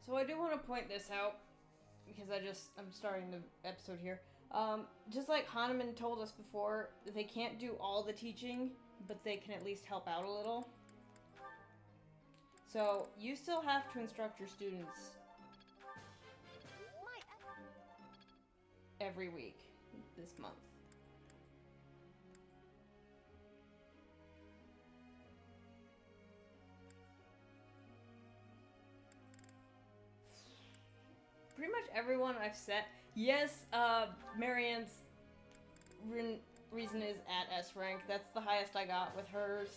So I do want to point this out, because I'm starting the episode here. Just like Hahnemann told us before, they can't do all the teaching, but they can at least help out a little. So you still have to instruct your students every week this month. Pretty much everyone I've set. Yes, Marianne's reason is at S rank. That's the highest I got with hers.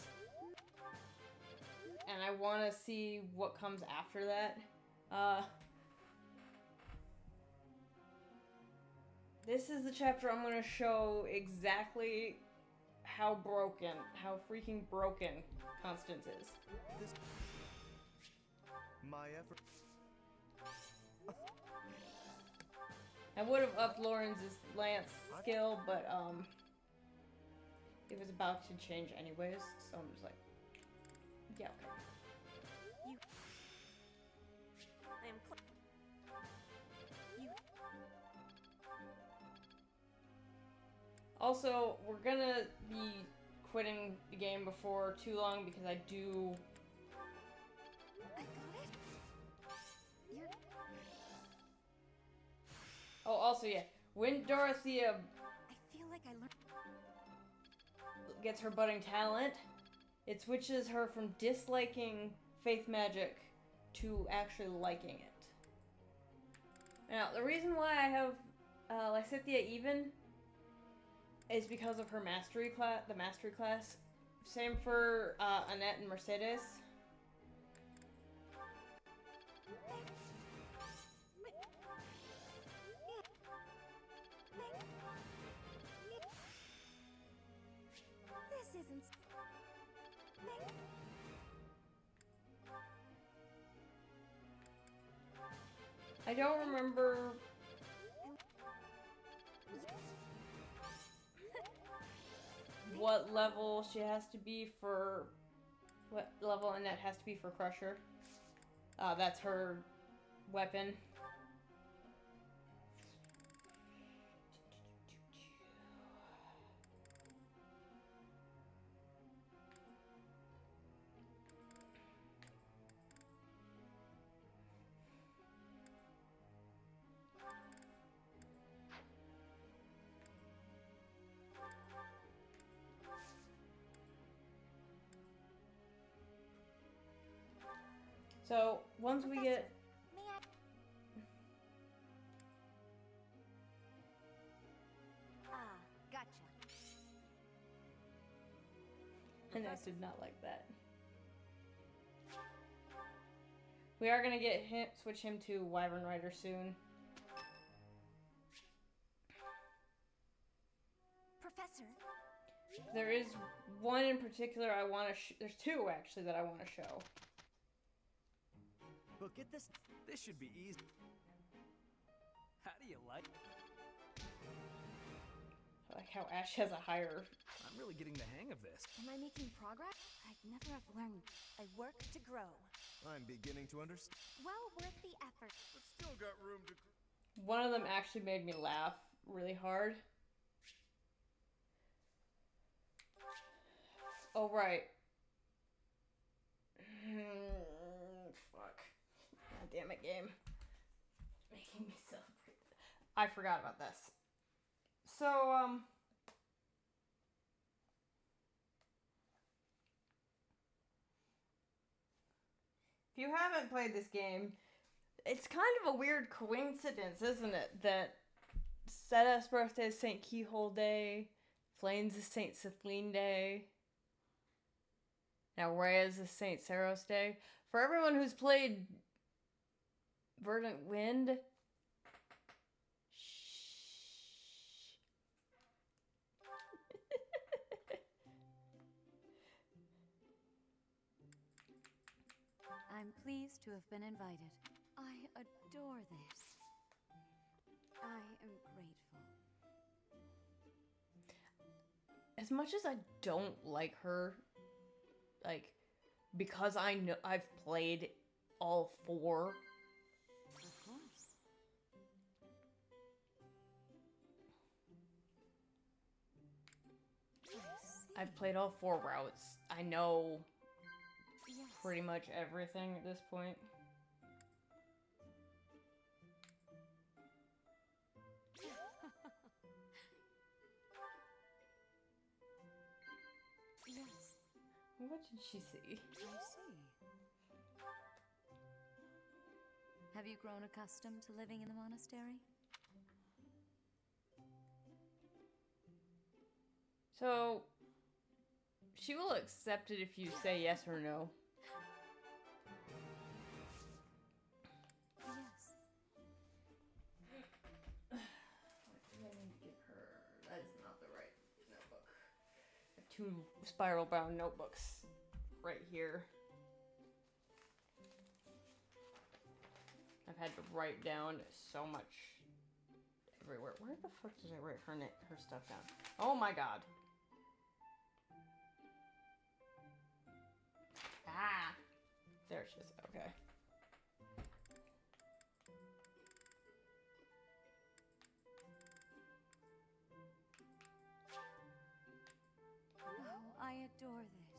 And I want to see what comes after that. This is the chapter I'm going to show exactly how freaking broken Constance is. My effort. I would have upped Lawrence's lance skill, but it was about to change anyways, so I'm just like, yeah, okay. I am you. Also, we're gonna be quitting the game before too long because I do. I got it. You're. Oh, also, yeah, when Dorothea I feel like I learned. gets her budding talent, it switches her from disliking faith magic to actually liking it. Now, the reason why I have Lysithea even is because of her mastery class, the mastery class. Same for Annette and Mercedes. This isn't. I don't remember what level she has to be for. What level Annette has to be for Crusher. That's her weapon. So, once we get... May I? Ah, gotcha. Annette did not like that. We are gonna get him, switch him to Wyvern Rider soon. Professor. There is one in particular I want to there's two actually that I want to show. But get this. This should be easy. How do you like? I like how Ash has a higher... I'm really getting the hang of this. Am I making progress? I'd never have learned. I work to grow. I'm beginning to understand. Well worth the effort. But still got room to. One of them actually made me laugh really hard. Oh, right. Fuck. God damn it, game. Making me celebrate. I forgot about this. So, if you haven't played this game, it's kind of a weird coincidence, isn't it? That Seda's birthday is St. Keyhole Day, Flames is St. Cethleen Day, now Rhea's is St. Saros Day. For everyone who's played Verdant Wind, shh. I'm pleased to have been invited. I adore this. I am grateful. As much as I don't like her, like, because I know I've played all four I've played all 4 routes. I know Yes. pretty much everything at this point. Yes. What did she see? I see. Have you grown accustomed to living in the monastery? So, she will accept it if you say yes or no. Yes. I need to give her. That is not the right notebook. I have 2 spiral bound notebooks right here. I've had to write down so much everywhere. Where the fuck did I write her stuff down? Oh my god. Ah! There she is. Okay. Oh, I adore this.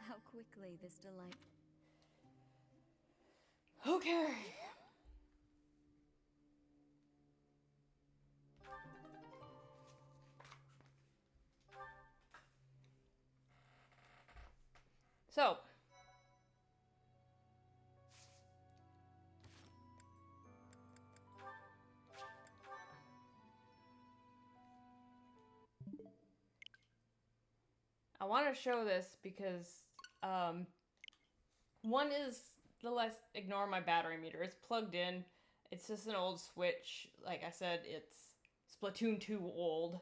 How quickly this delight. Okay. So, I want to show this because one is ignore my battery meter. It's plugged in. It's just an old Switch. Like I said, it's Splatoon 2 old.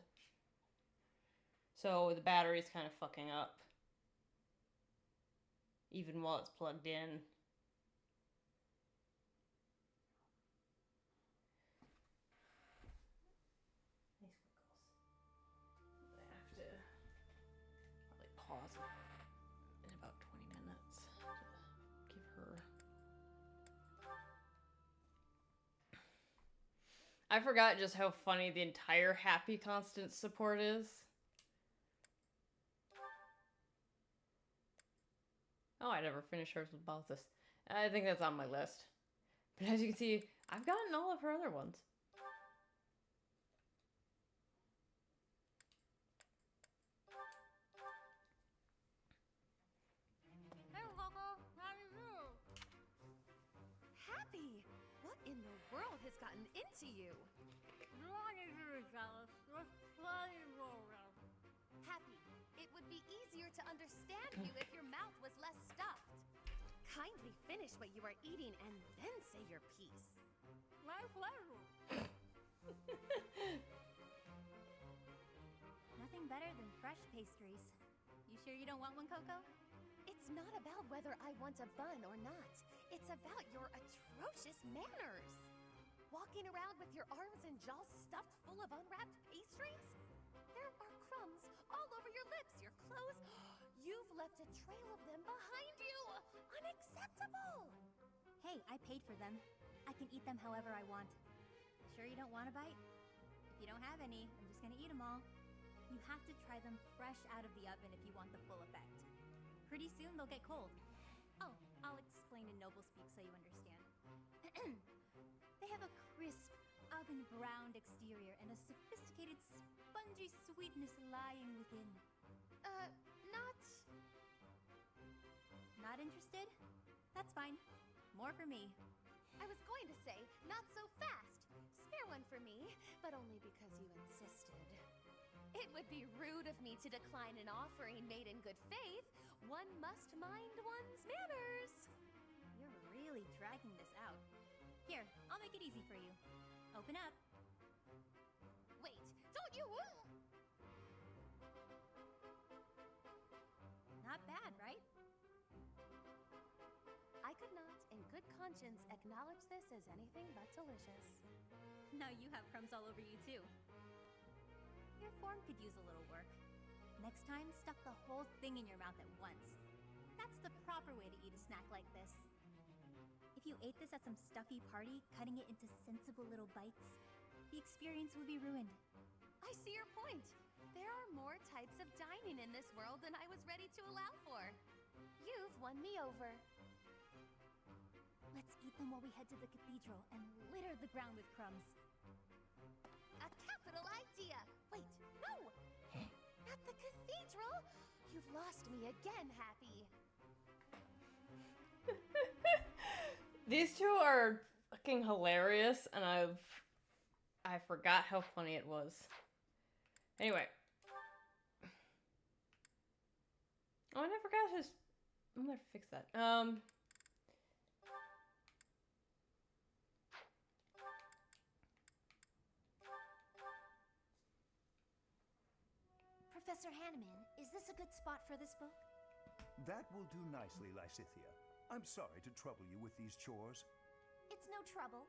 So the battery's kind of fucking up. Even while it's plugged in. Nice wiggles. I have to probably pause in about 20 minutes to give her. I forgot just how funny the entire Happy Constant support is. Oh, I never finished hers with Balthus. I think that's on my list. But as you can see, I've gotten all of her other ones. Hey, Coco, how do you do? Happy? What in the world has gotten into you? You don't need to be jealous. There's plenty to go around. Happy, it would be easier to understand you if your mouth was less stuffed. Kindly finish what you are eating and then say your piece. My pleasure. Nothing better than fresh pastries. You sure you don't want one, Coco? It's not about whether I want a bun or not. It's about your atrocious manners. Walking around with your arms and jaws stuffed full of unwrapped pastries? There are crumbs all over your lips, your clothes. You've left a trail of them behind you. Unacceptable. Hey, I paid for them. I can eat them however I want. Sure you don't want a bite? If you don't have any, I'm just gonna eat them all. You have to try them fresh out of the oven if you want the full effect. Pretty soon they'll get cold. Oh, I'll explain in noble speak so you understand. They have a crisp, oven-browned exterior and a sophisticated, spongy sweetness lying within. Not... Not interested? That's fine. More for me. I was going to say, not so fast. Spare one for me, but only because you insisted. It would be rude of me to decline an offering made in good faith. One must mind one's manners. You're really dragging this out. Here, I'll make it easy for you. Open up. Wait, don't you... Not bad, right? I could not, in good conscience, acknowledge this as anything but delicious. Now you have crumbs all over you, too. Your form could use a little work. Next time, stuff the whole thing in your mouth at once. That's the proper way to eat a snack like this. If you ate this at some stuffy party, cutting it into sensible little bites, the experience would be ruined. I see your point. There are more types of dining in this world than I was ready to allow for. You've won me over. Let's eat them while we head to the cathedral and litter the ground with crumbs. A capital idea! Wait, no! At the cathedral? You've lost me again, Happy. These two are fucking hilarious, and I forgot how funny it was. Anyway. Oh, and I forgot his... I'm gonna fix that. Professor Hanneman, is this a good spot for this book? That will do nicely, Lysithea. I'm sorry to trouble you with these chores. It's no trouble.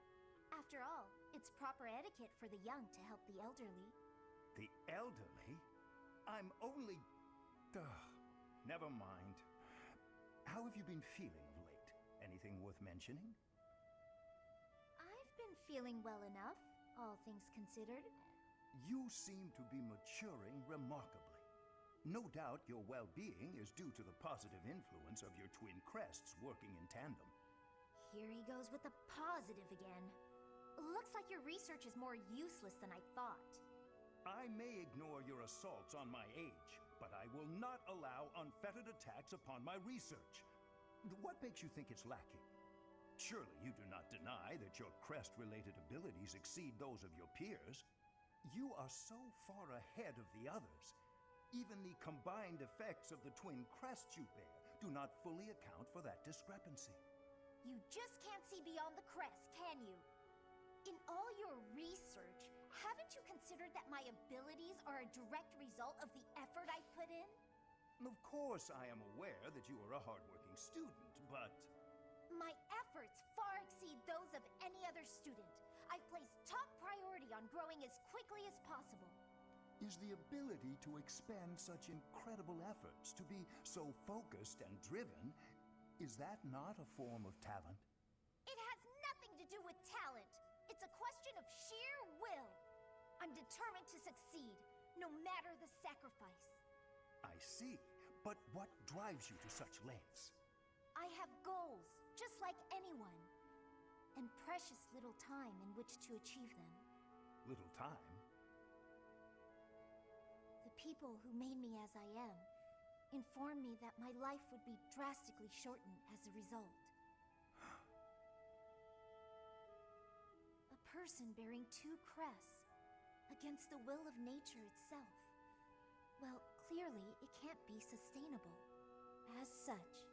After all, it's proper etiquette for the young to help the elderly. The elderly? I'm only... Never mind. How have you been feeling of late? Anything worth mentioning? I've been feeling well enough, all things considered. You seem to be maturing remarkably. No doubt your well-being is due to the positive influence of your twin crests working in tandem. Here he goes with the positive again. Looks like your research is more useless than I thought. I may ignore your assaults on my age, but I will not allow unfettered attacks upon my research. What makes you think it's lacking? Surely you do not deny that your crest-related abilities exceed those of your peers. You are so far ahead of the others. Even the combined effects of the twin crests you bear do not fully account for that discrepancy. You just can't see beyond the crest, can you? In all your research, haven't you considered that my abilities are a direct result of the effort I put in? Of course I am aware that you are a hardworking student, but... My efforts far exceed those of any other student. I've placed top priority on growing as quickly as possible. Is the ability to expend such incredible efforts, to be so focused and driven, is that not a form of talent? It has nothing to do with talent. It's a question of sheer will. I'm determined to succeed, no matter the sacrifice. I see. But what drives you to such lengths? I have goals, just like anyone. And precious little time in which to achieve them. Little time? The people who made me as I am informed me that my life would be drastically shortened as a result. A person bearing two crests against the will of nature itself. Well, clearly it can't be sustainable. As such,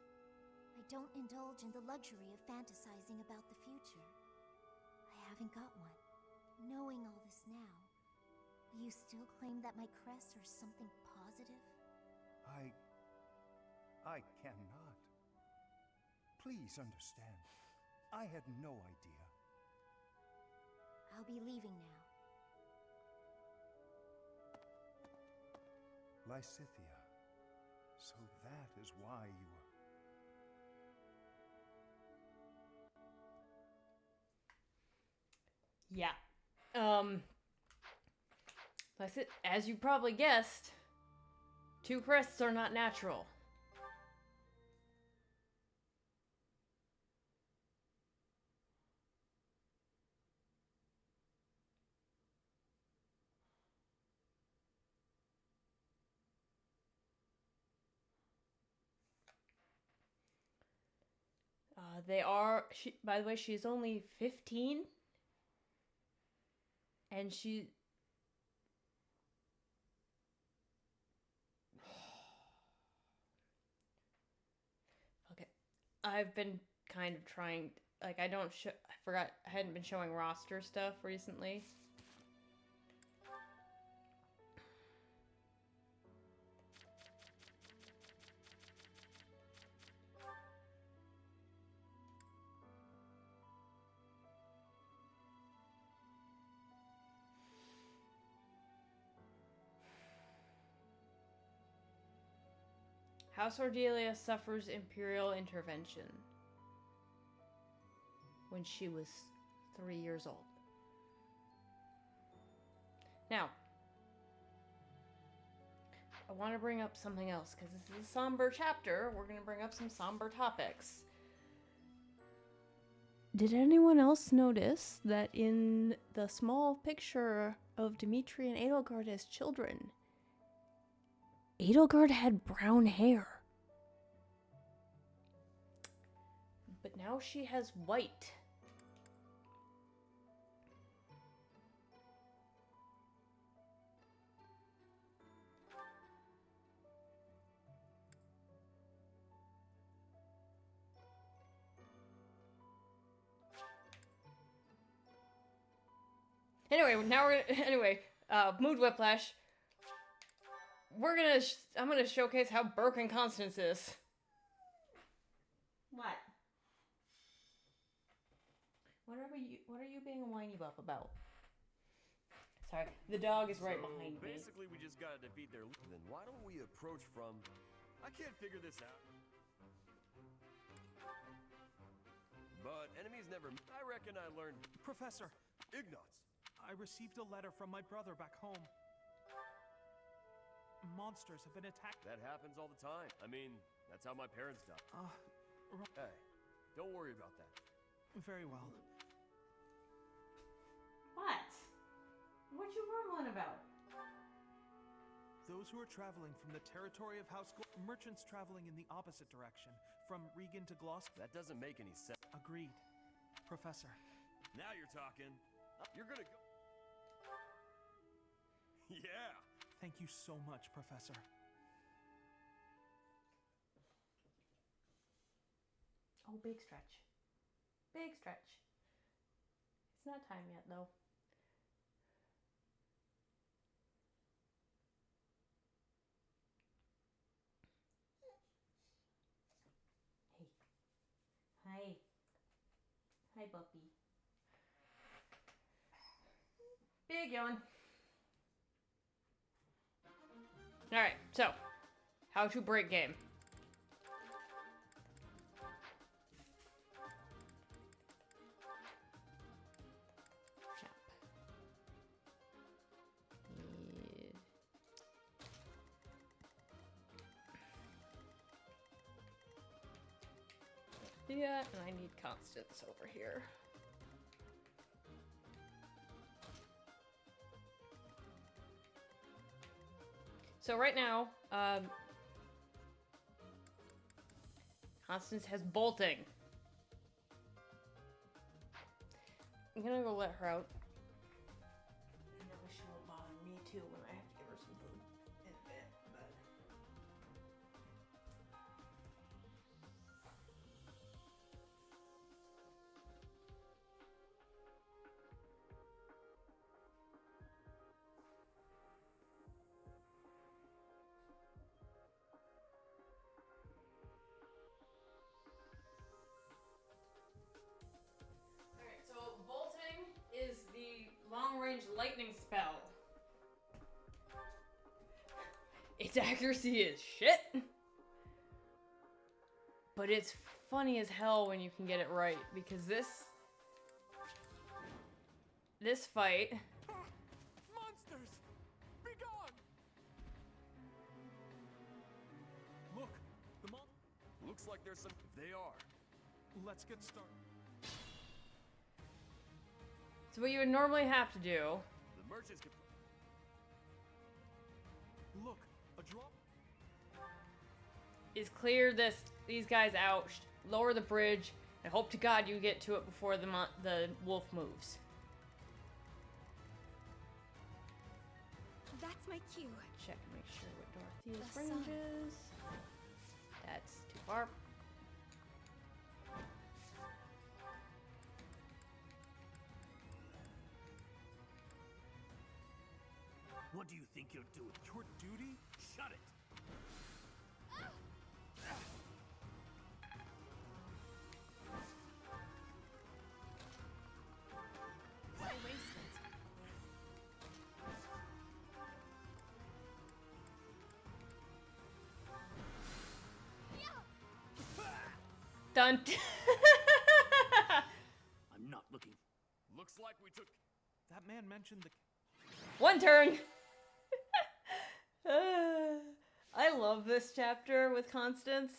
I don't indulge in the luxury of fantasizing about the future. I haven't got one. Knowing all this now, you still claim that my crests are something positive? I cannot. Please understand. I had no idea. I'll be leaving now. Lysithea, so that is why you were... Yeah. That's it. As you probably guessed, two crests are not natural. By the way, she's only 15. And she... Okay. I've been kind of trying... Like, I forgot I hadn't been showing roster stuff recently. House Ordelia suffers imperial intervention when she was 3 years old. Now, I want to bring up something else because this is a somber chapter. We're going to bring up some somber topics. Did anyone else notice that in the small picture of Dimitri and Edelgard as children, Edelgard had brown hair? But now she has white. Anyway, now we're mood whiplash. I'm gonna showcase how broken Constance is. What? What are you being a whiny buff about? Sorry, the dog is right behind me. Basically, we just gotta defeat their. Then why don't we approach from? I can't figure this out. But enemies never. I reckon I learned. Professor, Ignatz. I received a letter from my brother back home. Monsters have been attacked. That happens all the time. I mean, that's how my parents died. Hey, don't worry about that. Very well. What? What you grumbling about? Those who are traveling from the territory of House merchants traveling in the opposite direction, from Regan to Gloucester. That doesn't make any sense. Agreed. Professor. Now you're talking. You're gonna go. Yeah. Thank you so much, Professor. Oh, big stretch. Big stretch. It's not time yet, though. Hey. Hi. Hi, puppy. Big yawn. Alright, so. How to break game. Yeah, and I need Constance over here. So right now, Constance has bolting. I'm gonna go let her out. I know she won't bother me too when I have to give her some food in a bit, but... is the long-range lightning spell. Its accuracy is shit. But it's funny as hell when you can get it right, because this fight... Monsters! Be gone! Look, the Looks like there's some. They are. Let's get started. So what you would normally have to do... The merchants can. Look, a drop. is clear these guys out, lower the bridge, and hope to God you get to it before the wolf moves. That's my cue. Check and make sure what Dorothea's The range sun. is. That's too far. What do you think you're doing? Your duty? Shut it! Why waste it? Done. I'm not looking. Looks like we took. That man mentioned the. One turn. I love this chapter with Constance,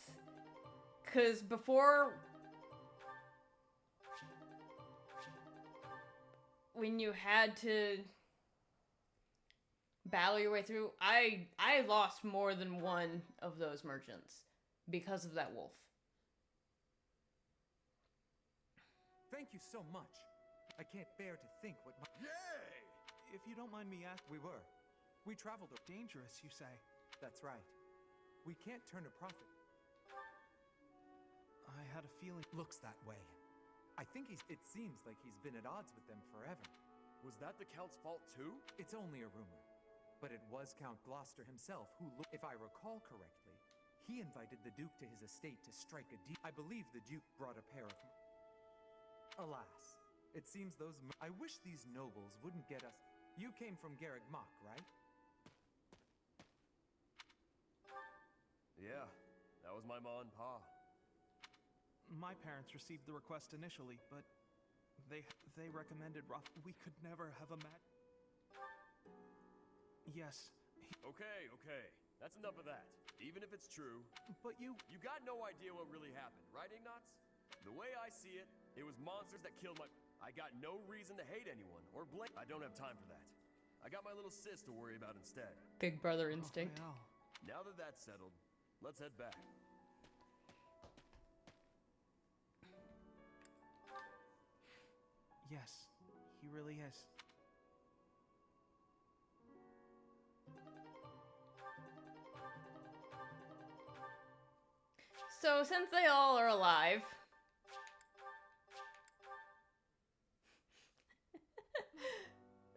because before, when you had to battle your way through, I lost more than one of those merchants because of that wolf. Thank you so much. I can't bear to think what my... Yay! If you don't mind me asking... We were. We traveled... Dangerous, you say? That's right. We can't turn a profit. I had a feeling... Looks that way. I think it seems like he's been at odds with them forever. Was that the Count's fault too? It's only a rumor. But it was Count Gloucester himself who if I recall correctly, he invited the Duke to his estate to strike a deal. I believe the Duke brought a pair of... Alas, it seems those... I wish these nobles wouldn't get us... You came from Garreg Mach, right? Yeah, that was my ma and pa. My parents received the request initially, but they recommended Roth. We could never have a match. Yes. Okay. That's enough of that. Even if it's true. But you got no idea what really happened, right, Ignatz? The way I see it, it was monsters that killed my... I got no reason to hate anyone or blame... I don't have time for that. I got my little sis to worry about instead. Big brother instinct. Oh, Now that that's settled, let's head back. yes, he really is. So, since they all are alive...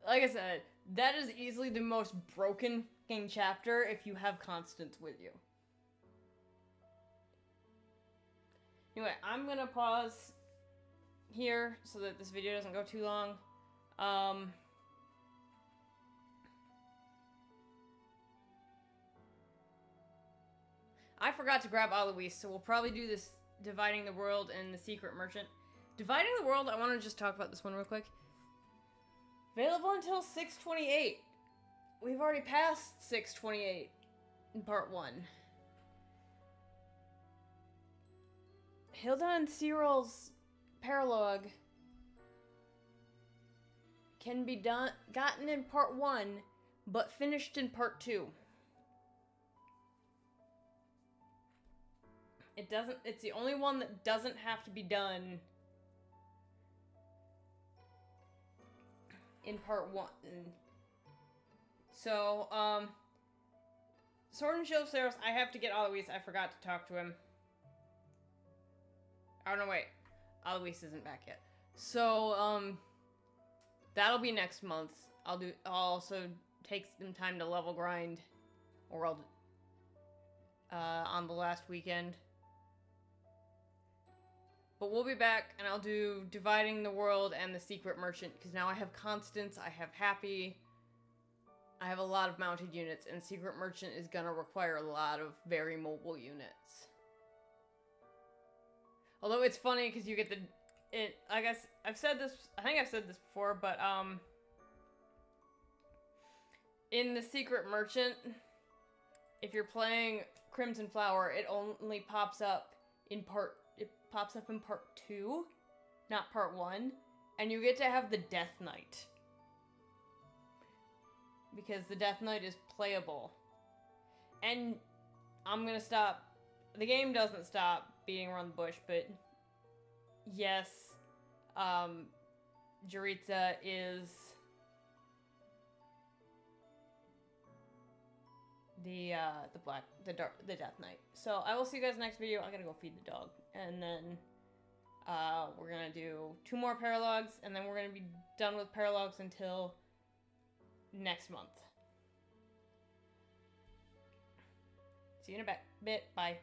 like I said, that is easily the most broken fucking chapter if you have Constance with you. Anyway, I'm gonna pause here so that this video doesn't go too long. I forgot to grab Alois, so we'll probably do this Dividing the World and the Secret Merchant. Dividing the World, I want to just talk about this one real quick. Available until 6/28. We've already passed 6/28 in part 1. Hilda and Cyril's paralogue can be gotten in part 1, but finished in part 2. It's the only one that doesn't have to be done in part 1. So, Sword and Shield of Saros, I have to get Alois. I forgot to talk to him. Oh, no, wait. Alois isn't back yet. So, that'll be next month. I'll also take some time to level grind. Or on the last weekend. But we'll be back, and I'll do Dividing the World and the Secret Merchant, because now I have Constance, I have Happy, I have a lot of mounted units, and Secret Merchant is gonna require a lot of very mobile units. Although it's funny, because you get I guess, I think I've said this before, but, in the Secret Merchant, if you're playing Crimson Flower, it only pops up in part 2, not part 1, and you get to have the Death Knight. Because the Death Knight is playable. And I'm gonna stop, the game doesn't stop beating around the bush, but yes, Jaritza is the Death Knight. So I will see you guys next video. I gotta go feed the dog, and then we're gonna do 2 more paralogs, and then we're gonna be done with paralogs until next month. See you in a bit. Bye.